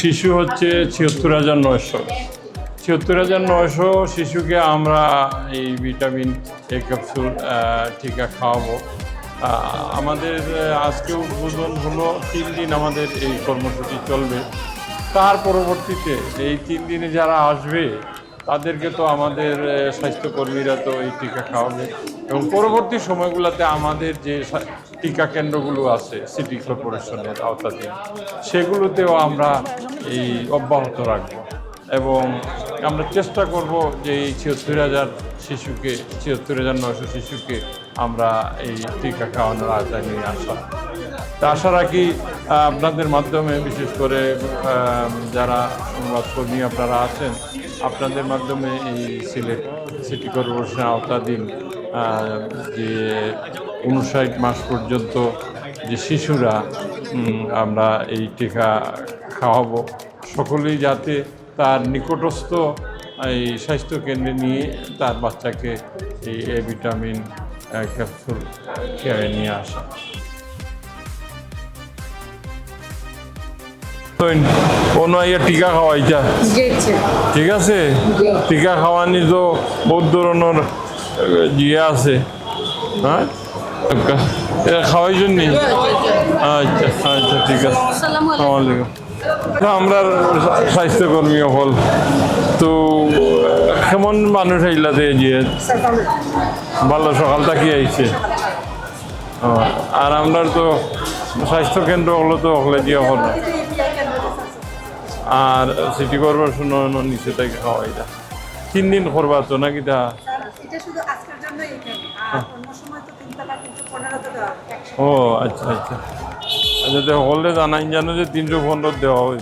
শিশু হচ্ছে ৭৬,৯০০। ৭৬,৯০০ শিশুকে আমরা এই ভিটামিন এ ক্যাপসুল টিকা খাওয়াবো। আমাদের আজকে উদ্বোধন হলো, ৩ দিন আমাদের এই কর্মসূচি চলবে। তার পরবর্তীতে এই 3 দিনে যারা আসবে তাদেরকে তো আমাদের স্বাস্থ্যকর্মীরা তো এই টিকা খাওয়াবে, এবং পরবর্তী সময়গুলোতে আমাদের যে টিকা কেন্দ্রগুলো আছে সিটি কর্পোরেশনের আওতাধীন, সেগুলোতেও আমরা এই অব্যাহত রাখব, এবং আমরা চেষ্টা করব যে এই ৭৬,০০০ শিশুকে, ৭৬,৯০০ শিশুকে আমরা এই টিকা খাওয়ানোর আওতায় নিয়ে আসা। তা আশা রাখি আপনাদের মাধ্যমে, বিশেষ করে যারা সংবাদকর্মী আপনারা আছেন, আপনাদের মাধ্যমে এই সিলেট সিটি কর্পোরেশনের আওতাধীন যে ৫৯ মাস পর্যন্ত যে শিশুরা আমরা এই টিকা খাওয়াবো, সকলেই যাতে তার নিকটস্থ এই স্বাস্থ্যকেন্দ্রে নিয়ে তার বাচ্চাকে এই এ ভিটামিন ক্যাপসুল খেয়ে নিয়ে আসা। কোনো টিকা খাওয়াইছা, ঠিক আছে? টিকা খাওয়ানি তো বহুত ধরনের ইয়ে আছে, হ্যাঁ খাওয়াই জন্য। আচ্ছা আচ্ছা, ঠিক আছে। আসসালামু আলাইকুম। আমরা স্বাস্থ্যকর্মী হল তো কেমন মানুষ আইলাতে যে ভালো সকাল থাকি আইছে, আর আমরা তো স্বাস্থ্যকেন্দ্র হলো তো হলে দিয়ে হল, আর সিটি কর্পোরেশন নিচে থেকে খাওয়াই যা 3 দিন করবা তো নাকি? তা ও আচ্ছা আচ্ছা আচ্ছা, হলে জানাই জানো যে 315 দেওয়া হয়।